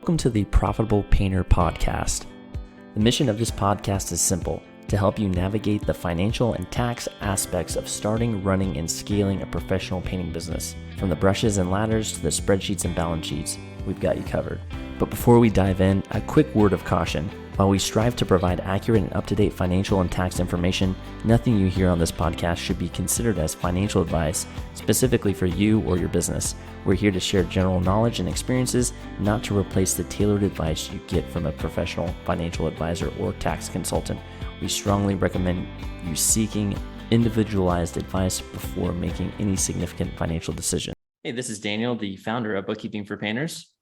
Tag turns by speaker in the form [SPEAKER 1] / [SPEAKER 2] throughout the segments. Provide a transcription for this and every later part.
[SPEAKER 1] Welcome to the Profitable Painter Podcast. The mission of this podcast is simple: to help you navigate the financial and tax aspects of starting, running, and scaling a professional painting business. From the brushes and ladders to the spreadsheets and balance sheets, we've got you covered. But before we dive in, a quick word of caution. While we strive to provide accurate and up-to-date financial and tax information, nothing you hear on this podcast should be considered as financial advice specifically for you or your business. We're here to share general knowledge and experiences, not to replace the tailored advice you get from a professional financial advisor or tax consultant. We strongly recommend you seeking individualized advice before making any significant financial decision. Hey, this is Daniel, the founder of Bookkeeping for Painters.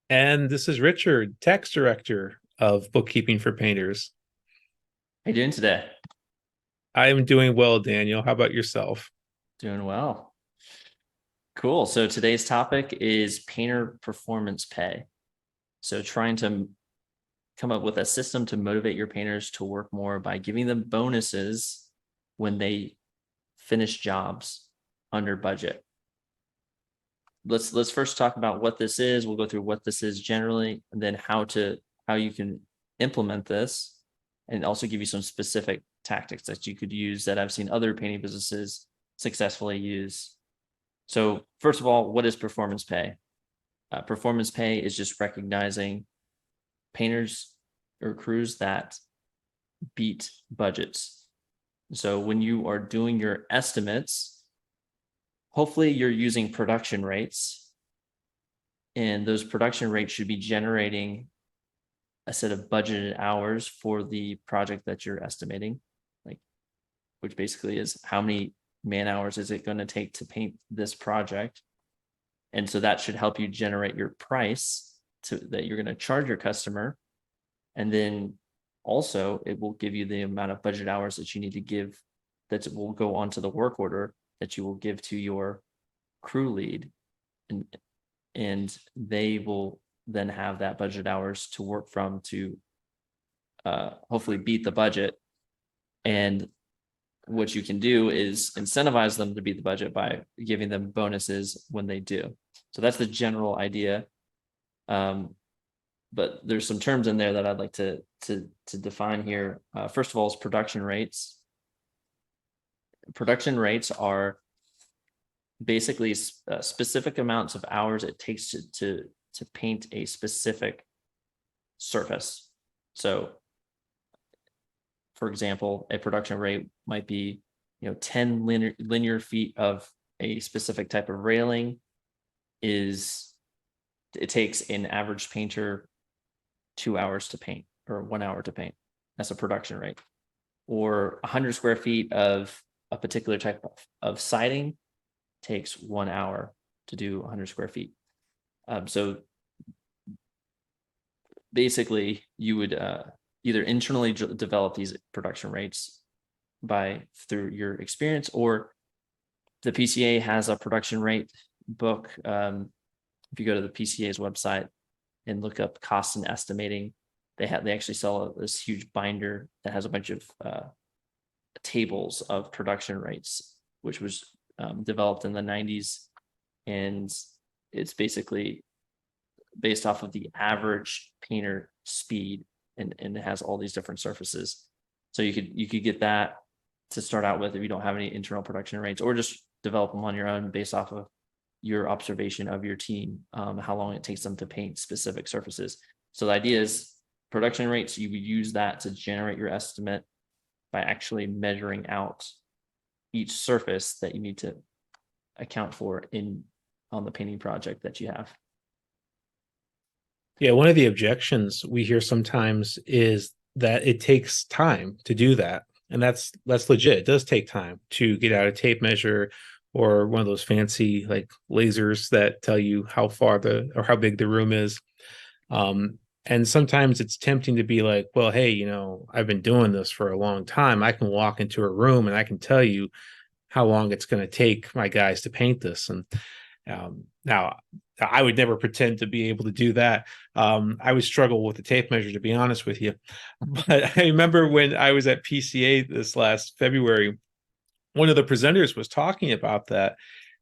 [SPEAKER 2] And this is Richard, tax director of Bookkeeping for Painters.
[SPEAKER 1] How you doing today?
[SPEAKER 2] I am doing well, Daniel. How about yourself?
[SPEAKER 1] Doing well. Cool. So today's topic is painter performance pay. So trying to come up with a system to motivate your painters to work more by giving them bonuses when they finish jobs under budget. Let's first talk about what this is. We'll go through what this is generally, and then how you can implement this, and also give you some specific tactics that you could use that I've seen other painting businesses successfully use. So first of all, what is performance pay? Performance pay is just recognizing painters or crews that beat budgets. So when you are doing your estimates, hopefully you're using production rates, and those production rates should be generating a set of budgeted hours for the project that you're estimating, which basically is how many man hours is it going to take to paint this project. And so that should help you generate your price that you're going to charge your customer. And then also it will give you the amount of budget hours that you need to give, that will go onto the work order that you will give to your crew lead. And they will then have that budget hours to work from to hopefully beat the budget. And what you can do is incentivize them to beat the budget by giving them bonuses when they do. So that's the general idea. But there's some terms in there that I'd like to define here. First of all is production rates. Production rates are basically specific amounts of hours it takes to paint a specific surface. So for example, a production rate might be 10 linear feet of a specific type of railing. It takes an average painter 2 hours to paint, or 1 hour to paint. That's a production rate. Or 100 square feet of a particular type of siding takes 1 hour to do 100 square feet. So basically you would either internally develop these production rates through your experience, or the PCA has a production rate book. If you go to the PCA's website and look up cost and estimating, they actually sell this huge binder that has a bunch of tables of production rates, which was developed in the 90s. And it's basically based off of the average painter speed, and it has all these different surfaces. So you could get that to start out with if you don't have any internal production rates, or just develop them on your own based off of your observation of your team, how long it takes them to paint specific surfaces. So the idea is production rates, you would use that to generate your estimate by actually measuring out each surface that you need to account for on the painting project that you have.
[SPEAKER 2] Yeah, one of the objections we hear sometimes is that it takes time to do that. And that's legit. It does take time to get out a tape measure or one of those fancy lasers that tell you how far or how big the room is. And sometimes it's tempting to be like, well, hey, I've been doing this for a long time. I can walk into a room and I can tell you how long it's going to take my guys to paint this. And now I would never pretend to be able to do that. I would struggle with the tape measure, to be honest with you. But I remember when I was at PCA this last February, one of the presenters was talking about that.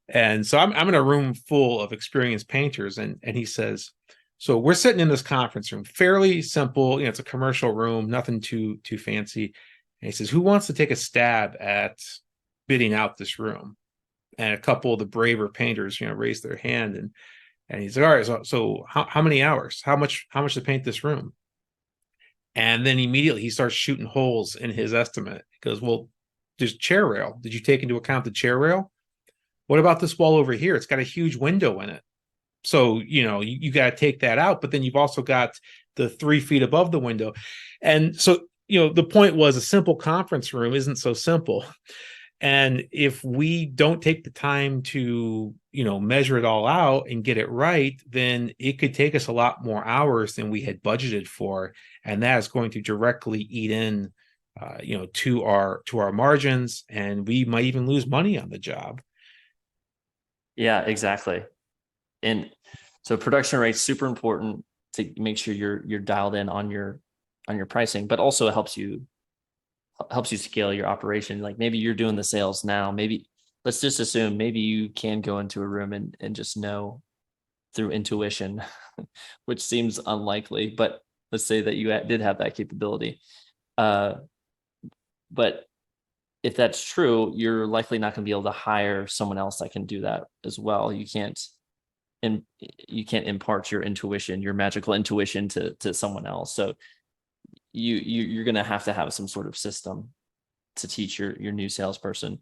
[SPEAKER 2] And so I'm in a room full of experienced painters, and he says, So we're sitting in this conference room, fairly simple. It's a commercial room, nothing too fancy. And he says, "Who wants to take a stab at bidding out this room?" And a couple of the braver painters, raised their hand, and he's like, "All right, so how many hours? How much to paint this room?" And then immediately he starts shooting holes in his estimate. He goes, "Well, there's chair rail. Did you take into account the chair rail? What about this wall over here? It's got a huge window in it. So, you got to take that out, but then you've also got the 3 feet above the window." And so, the point was, a simple conference room isn't so simple. And if we don't take the time to, measure it all out and get it right, then it could take us a lot more hours than we had budgeted for. And that is going to directly eat in, to our margins, and we might even lose money on the job.
[SPEAKER 1] Yeah, exactly. And so production rate's super important to make sure you're dialed in on your pricing, but also it helps you scale your operation. Like maybe you're doing the sales now. Maybe let's just assume maybe you can go into a room and just know through intuition, which seems unlikely, but let's say that you did have that capability. But if that's true, you're likely not going to be able to hire someone else that can do that as well. And you can't impart your intuition, your magical intuition to someone else. So you're going to have some sort of system to teach your new salesperson.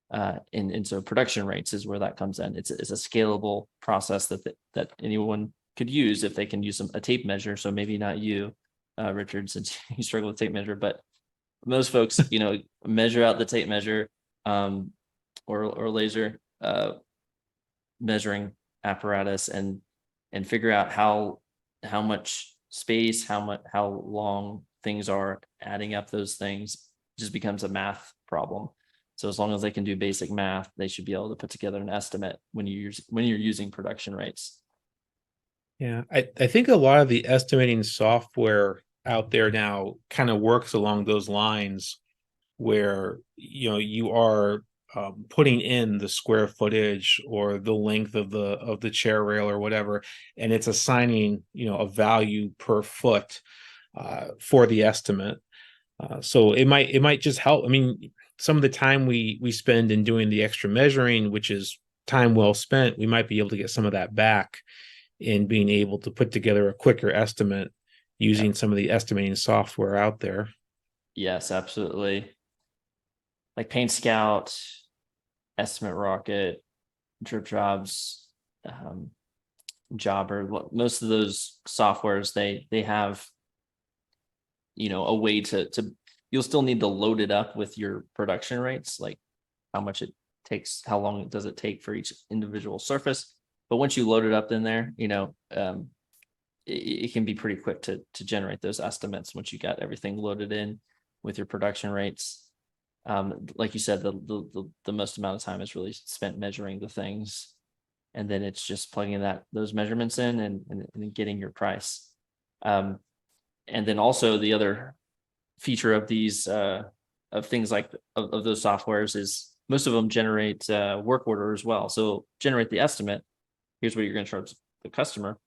[SPEAKER 1] And so production rates is where that comes in. It's a scalable process that anyone could use if they can use a tape measure. So maybe not you, Richard, since you struggle with tape measure, but most folks, measure out the tape measure, or laser measuring apparatus, and figure out how much space, how long things are, adding up those things just becomes a math problem. So as long as they can do basic math, they should be able to put together an estimate when you're using production rates.
[SPEAKER 2] Yeah, I think a lot of the estimating software out there now kind of works along those lines, where you are putting in the square footage or the length of the chair rail or whatever, and it's assigning a value per foot for the estimate. So it might just help. I mean, some of the time we spend in doing the extra measuring, which is time well spent, we might be able to get some of that back in being able to put together a quicker estimate using some of the estimating software out there.
[SPEAKER 1] Yes, absolutely. Like Paint Scout, Estimate Rocket, Drip Jobs, Jobber. Most of those softwares, they have a way to you'll still need to load it up with your production rates, like how much it takes, how long does it take for each individual surface. But once you load it up in there, it can be pretty quick to generate those estimates once you got everything loaded in with your production rates. Like you said, the most amount of time is really spent measuring the things, and then it's just plugging those measurements in and getting your price. And then also the other feature of these of things like of those softwares is most of them generate work order as well. So generate the estimate. Here's what you're going to charge the customer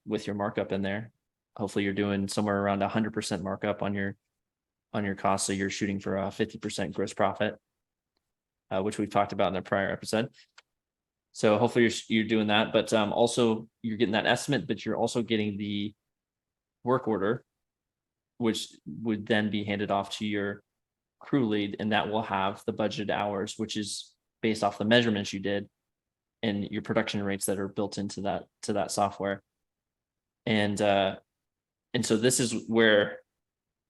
[SPEAKER 1] with your markup in there. Hopefully you're doing somewhere around 100% markup on your cost. So you're shooting for a 50% gross profit, which we've talked about in a prior episode. So hopefully you're doing that, but also you're getting that estimate, but you're also getting the work order, which would then be handed off to your crew lead, and that will have the budgeted hours, which is based off the measurements you did and your production rates that are built into that software. And so this is where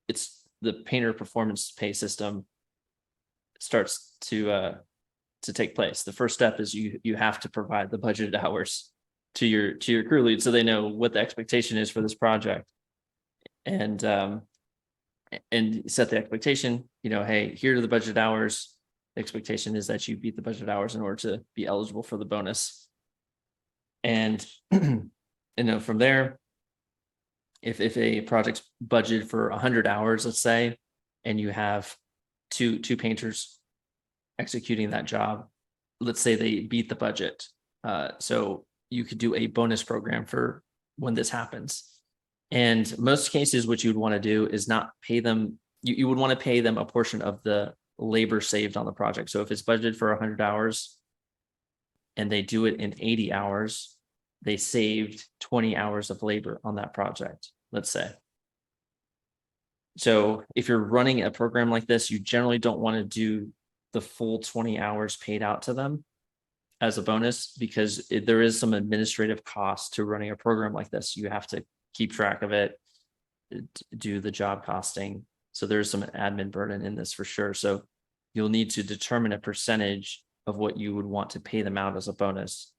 [SPEAKER 1] it's the painter performance pay system starts to take place. The first step is you have to provide the budgeted hours to your crew lead, so they know what the expectation is for this project, and set the expectation. Hey, here are the budget hours. The expectation is that you beat the budget hours in order to be eligible for the bonus. And from there, if a project's budgeted for 100 hours, let's say, and you have two painters executing that job, let's say they beat the budget. So you could do a bonus program for when this happens. And most cases, what you would want to do is not pay them. You would want to pay them a portion of the labor saved on the project. So if it's budgeted for 100 hours and they do it in 80 hours, they saved 20 hours of labor on that project, let's say. So if you're running a program like this, you generally don't want to do the full 20 hours paid out to them as a bonus, because there is some administrative cost to running a program like this. You have to keep track of it, do the job costing. So there's some admin burden in this for sure. So you'll need to determine a percentage of what you would want to pay them out as a bonus.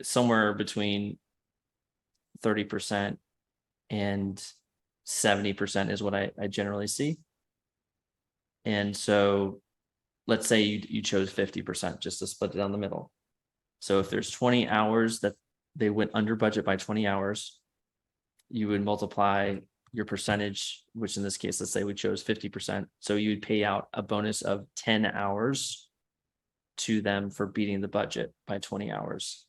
[SPEAKER 1] Somewhere between 30% and 70% is what I generally see. And so let's say you chose 50% just to split it down the middle. So if there's 20 hours that they went under budget by 20 hours, you would multiply your percentage, which in this case, let's say we chose 50%. So you would pay out a bonus of 10 hours to them for beating the budget by 20 hours.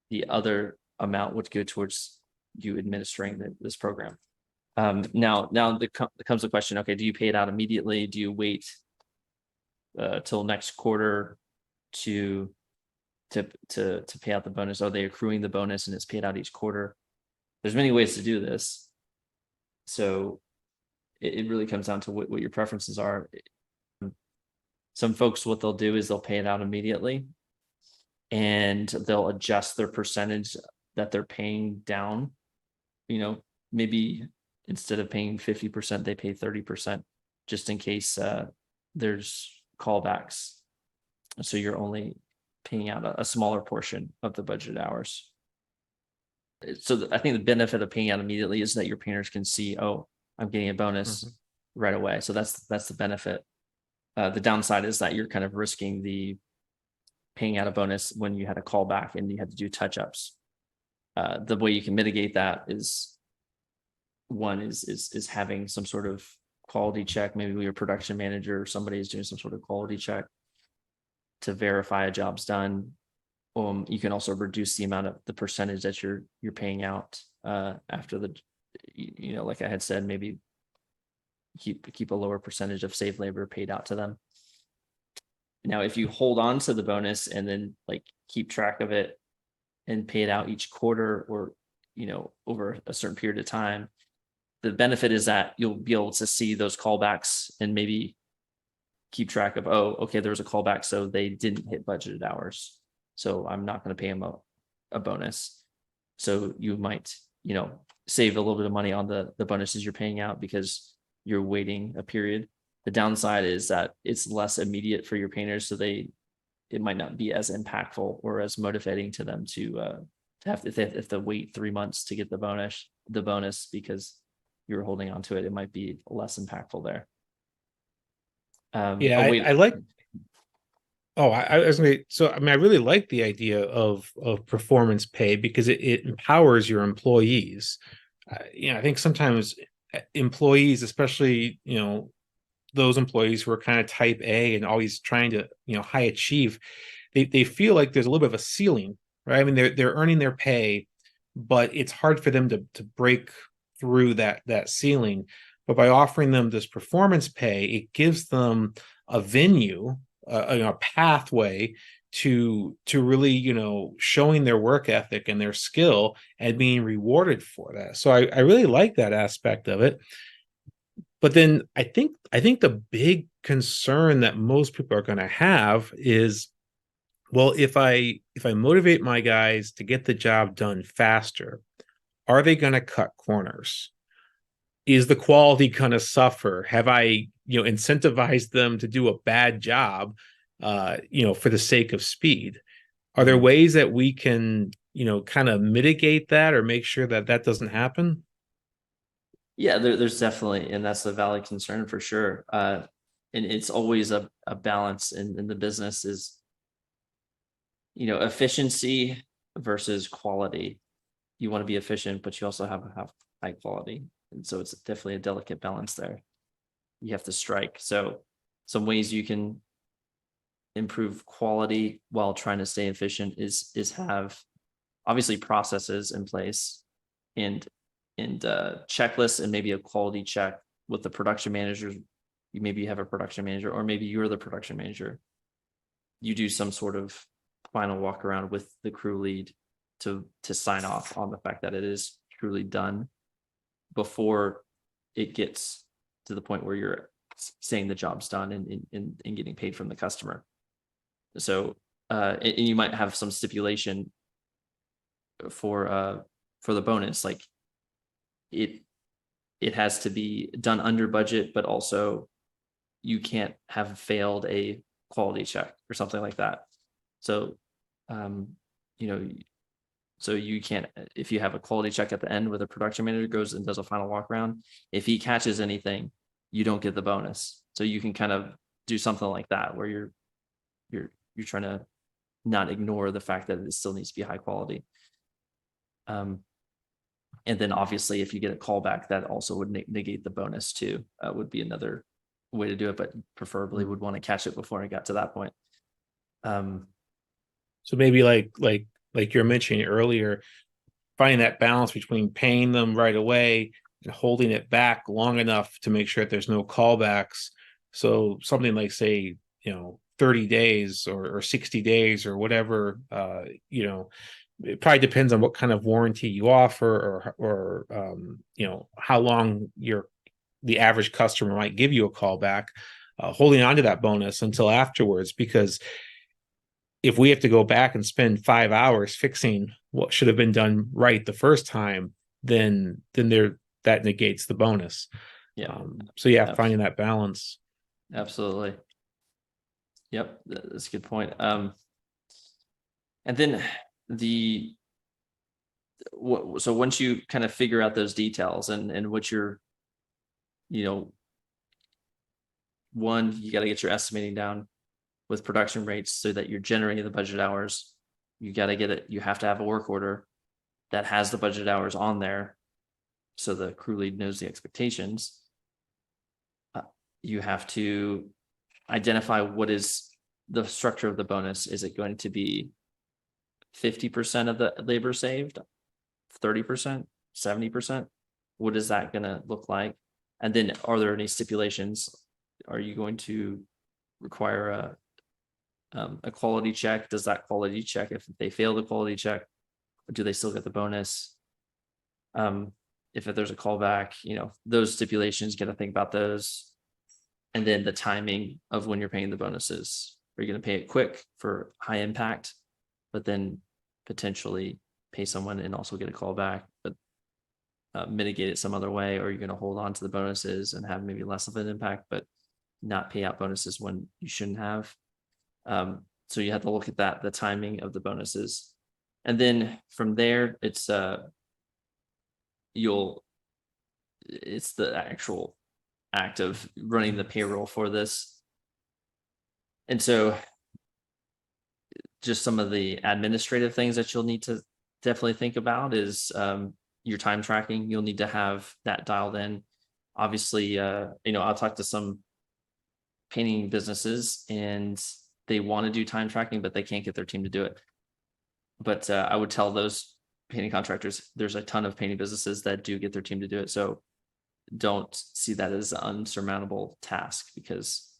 [SPEAKER 1] The other amount would go towards you administering this program. Now comes the question, okay, do you pay it out immediately? Do you wait till next quarter to pay out the bonus? Are they accruing the bonus and it's paid out each quarter? There's many ways to do this. So it really comes down to what your preferences are. Some folks, what they'll do is they'll pay it out immediately and they'll adjust their percentage that they're paying down. You know, maybe instead of paying 50%, they pay 30% just in case there's callbacks. So you're only paying out a smaller portion of the budget hours. So I think the benefit of paying out immediately is that your painters can see, oh, I'm getting a bonus right away. So that's the benefit. The downside is that you're kind of risking the paying out a bonus when you had a callback and you had to do touch-ups. The way you can mitigate that is having some sort of quality check. Maybe your production manager or somebody is doing some sort of quality check to verify a job's done. You can also reduce the amount of the percentage that you're paying out after the, like I had said, maybe keep a lower percentage of saved labor paid out to them. Now, if you hold on to the bonus and then like keep track of it and pay it out each quarter or, over a certain period of time, the benefit is that you'll be able to see those callbacks and maybe keep track of, oh, okay, there was a callback, so they didn't hit budgeted hours, so I'm not going to pay them a bonus. So you might, save a little bit of money on the bonuses you're paying out because you're waiting a period. The downside is that it's less immediate for your painters, so it might not be as impactful or as motivating to them to have if they wait 3 months to get the bonus because you're holding on to it. It might be less impactful there.
[SPEAKER 2] I like. Oh, I was going to. So, I really like the idea of performance pay because it empowers your employees. I think sometimes employees, especially those employees who are kind of type A and always trying to high achieve, they feel like there's a little bit of a ceiling, right? I mean, they're earning their pay, but it's hard for them to break through that ceiling. But by offering them this performance pay, it gives them a venue, a pathway to really showing their work ethic and their skill and being rewarded for that. So I really like that aspect of it. But then I think the big concern that most people are going to have is, well, if I motivate my guys to get the job done faster, are they going to cut corners? Is the quality going to suffer? Have I incentivized them to do a bad job for the sake of speed? Are there ways that we can kind of mitigate that or make sure that doesn't happen?
[SPEAKER 1] Yeah, there's definitely, and that's a valid concern for sure. And it's always a balance in the business is, efficiency versus quality. You want to be efficient, but you also have high quality. And so it's definitely a delicate balance there. You have to strike. So some ways you can improve quality while trying to stay efficient is have obviously processes in place and checklists, and maybe a quality check with the production managers. Maybe you have a production manager, or maybe you're the production manager. You do some sort of final walk around with the crew lead to sign off on the fact that it is truly done before it gets to the point where you're saying the job's done and getting paid from the customer. So and you might have some stipulation for the bonus, like it has to be done under budget, but also you can't have failed a quality check or something like that. So so you can't, if you have a quality check at the end where the production manager goes and does a final walk around, if he catches anything, you don't get the bonus. So you can kind of do something like that where you're trying to not ignore the fact that it still needs to be high quality. And then obviously if you get a callback, that also would negate the bonus too, would be another way to do it, but preferably would want to catch it before it got to that point.
[SPEAKER 2] So maybe like you're mentioning earlier, finding that balance between paying them right away and holding it back long enough to make sure that there's no callbacks. So something like, say, 30 days or 60 days or whatever, it probably depends on what kind of warranty you offer or how long the average customer might give you a call back, holding on to that bonus until afterwards, because if we have to go back and spend 5 hours fixing what should have been done right the first time, then that negates the bonus.
[SPEAKER 1] Yeah.
[SPEAKER 2] So yeah, finding that balance.
[SPEAKER 1] Absolutely. Yep, that's a good point. And then so once you kind of figure out those details and what you're, one, you got to get your estimating down with production rates so that you're generating the budget hours. You got to get it. You have to have a work order that has the budget hours on there, so the crew lead knows the expectations. You have to identify what is the structure of the bonus. Is it going to be 50% of the labor saved, 30%, 70%? What is that going to look like? And then are there any stipulations? Are you going to require a quality check? Does that quality check, if they fail the quality check, do they still get the bonus? If there's a callback, those stipulations, got to think about those. And then the timing of when you're paying the bonuses. Are you going to pay it quick for high impact, but then potentially pay someone and also get a callback, but mitigate it some other way? Or are you going to hold on to the bonuses and have maybe less of an impact, but not pay out bonuses when you shouldn't have? So you have to look at that, the timing of the bonuses. And then from there, it's the actual act of running the payroll for this. And so just some of the administrative things that you'll need to definitely think about is your time tracking. You'll need to have that dialed in. Obviously, I'll talk to some painting businesses and they want to do time tracking, but they can't get their team to do it. But I would tell those painting contractors, there's a ton of painting businesses that do get their team to do it. So don't see that as an unsurmountable task, because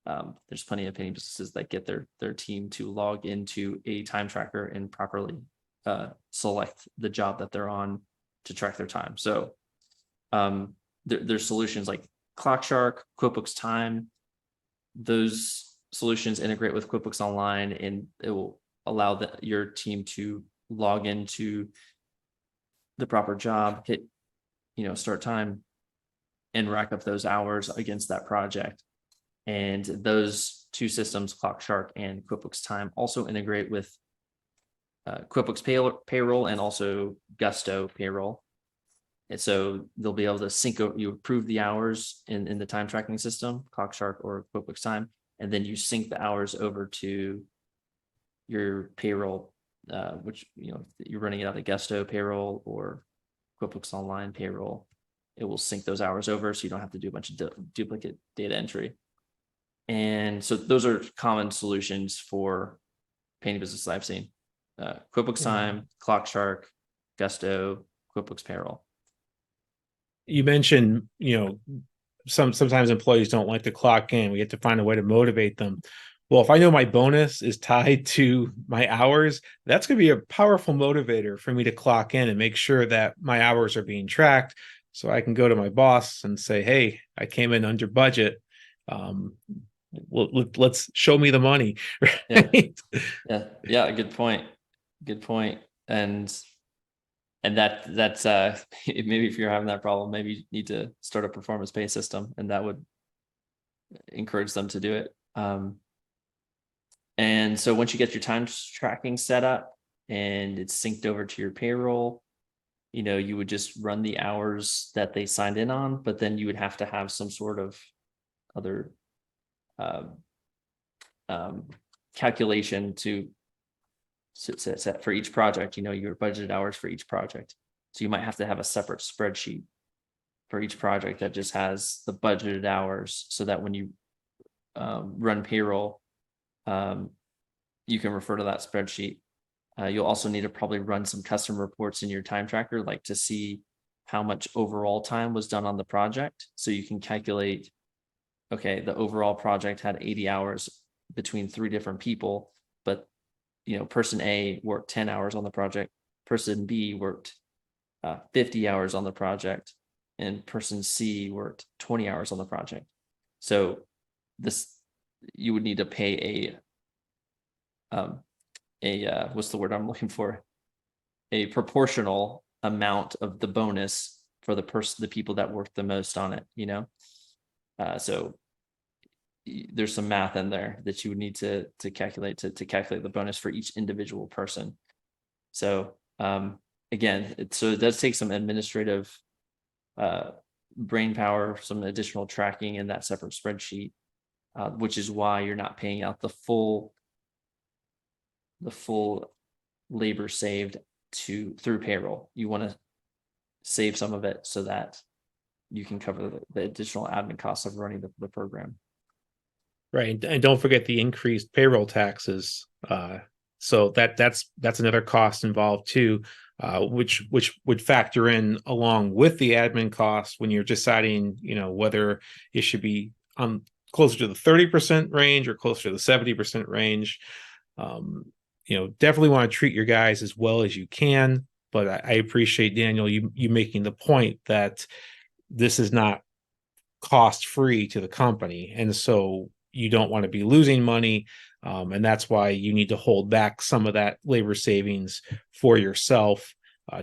[SPEAKER 1] there's plenty of painting businesses that get their team to log into a time tracker and properly select the job that they're on to track their time. So there's solutions like ClockShark, QuickBooks Time. Those solutions integrate with QuickBooks Online, and it will allow your team to log into the proper job, hit start time, and rack up those hours against that project. And those two systems, ClockShark and QuickBooks Time, also integrate with QuickBooks Payroll and also Gusto Payroll. And so they'll be able to sync, you approve the hours in the time tracking system, ClockShark or QuickBooks Time, and then you sync the hours over to your payroll, which you're running it out of Gusto Payroll or QuickBooks Online Payroll. It will sync those hours over, so you don't have to do a bunch of duplicate data entry. And so those are common solutions for painting business I've seen. QuickBooks Time, ClockShark, Gusto, QuickBooks Payroll.
[SPEAKER 2] You mentioned, sometimes employees don't like to clock in. We have to find a way to motivate them. Well, if I know my bonus is tied to my hours, that's going to be a powerful motivator for me to clock in and make sure that my hours are being tracked. So I can go to my boss and say, hey, I came in under budget. Let's show me the money. Right?
[SPEAKER 1] Yeah. Good point. And that's maybe if you're having that problem, maybe you need to start a performance pay system, and that would encourage them to do it. And so once you get your time tracking set up and it's synced over to your payroll, you would just run the hours that they signed in on, but then you would have to have some sort of other calculation to set for each project, your budgeted hours for each project. So you might have to have a separate spreadsheet for each project that just has the budgeted hours, so that when you run payroll, you can refer to that spreadsheet. You'll also need to probably run some custom reports in your time tracker, like to see how much overall time was done on the project. So you can calculate, okay, the overall project had 80 hours between 3 different people, but person A worked 10 hours on the project, person B worked 50 hours on the project, and person C worked 20 hours on the project. So you would need to pay what's the word I'm looking for? A proportional amount of the bonus for the people that worked the most on it, so there's some math in there that you would need to calculate to calculate the bonus for each individual person. So again, it does take some administrative brain power, some additional tracking in that separate spreadsheet, which is why you're not paying out the full labor saved through payroll. You want to save some of it so that you can cover the additional admin costs of running the program.
[SPEAKER 2] Right, and don't forget the increased payroll taxes. So that's another cost involved too, which would factor in along with the admin costs when you're deciding, whether it should be on closer to the 30% range or closer to the 70% range. Definitely want to treat your guys as well as you can. But I appreciate, Daniel, you making the point that this is not cost free to the company, and so you don't want to be losing money, and that's why you need to hold back some of that labor savings for yourself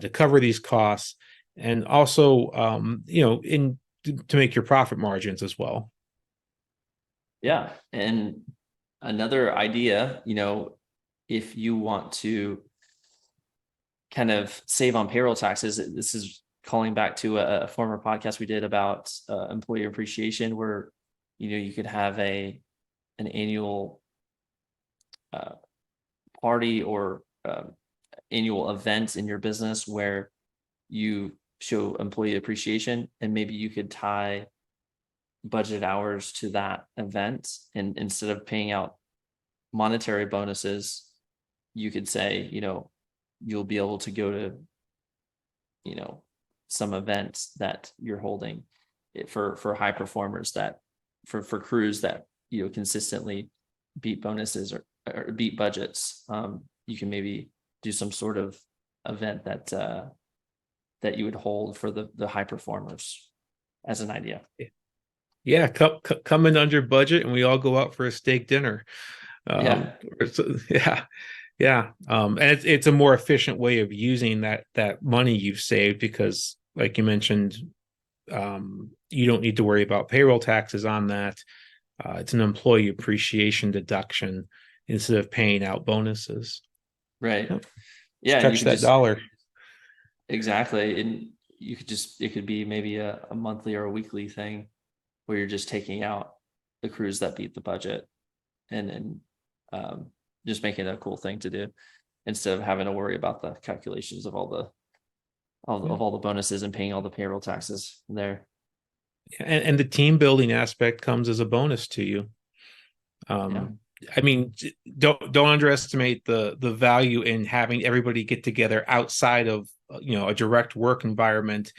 [SPEAKER 2] to cover these costs, and also to make your profit margins as well.
[SPEAKER 1] Yeah, and another idea, if you want to kind of save on payroll taxes, this is calling back to a former podcast we did about employee appreciation, where you could have an annual party or annual event in your business where you show employee appreciation, and maybe you could tie budget hours to that event, and instead of paying out monetary bonuses, you could say, you'll be able to go to some events that you're holding for high performers, that for crews that consistently beat bonuses or beat budgets. You can maybe do some sort of event that you would hold for the high performers, as an idea.
[SPEAKER 2] Yeah, come in under budget and we all go out for a steak dinner. Yeah. And it's a more efficient way of using that money you've saved, because like you mentioned, you don't need to worry about payroll taxes on that. It's an employee appreciation deduction instead of paying out bonuses.
[SPEAKER 1] Right.
[SPEAKER 2] Yep.
[SPEAKER 1] Yeah.
[SPEAKER 2] Touch that dollar.
[SPEAKER 1] Exactly. And it could be maybe a monthly or a weekly thing where you're just taking out the crews that beat the budget, and just making it a cool thing to do instead of having to worry about the calculations of all the bonuses and paying all the payroll taxes there.
[SPEAKER 2] And the team building aspect comes as a bonus to you. I mean, don't underestimate the value in having everybody get together outside of a direct work environment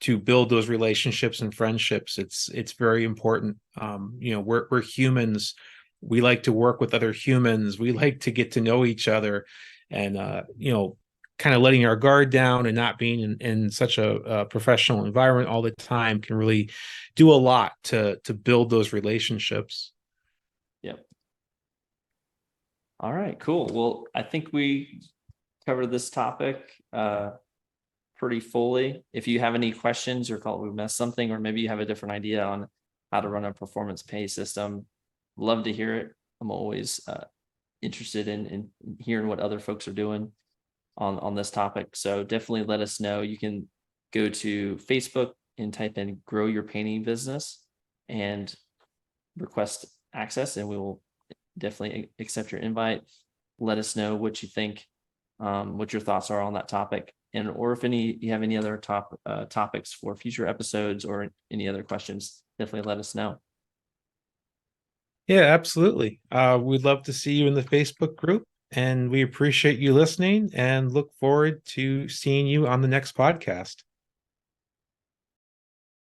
[SPEAKER 2] to build those relationships and friendships. It's very important. We're humans. We like to work with other humans. We like to get to know each other, and kind of letting our guard down and not being in such a professional environment all the time can really do a lot to build those relationships.
[SPEAKER 1] Yep. All right, cool. Well, I think we covered this topic pretty fully. If you have any questions or felt we missed something, or maybe you have a different idea on how to run a performance pay system, love to hear it. I'm always interested in hearing what other folks are doing on this topic. So definitely let us know. You can go to Facebook and type in "Grow Your Painting Business" and request access, and we will definitely accept your invite. Let us know what you think, what your thoughts are on that topic, and or if you have any other topics for future episodes or any other questions, definitely let us know.
[SPEAKER 2] Yeah, absolutely. We'd love to see you in the Facebook group, and we appreciate you listening and look forward to seeing you on the next podcast.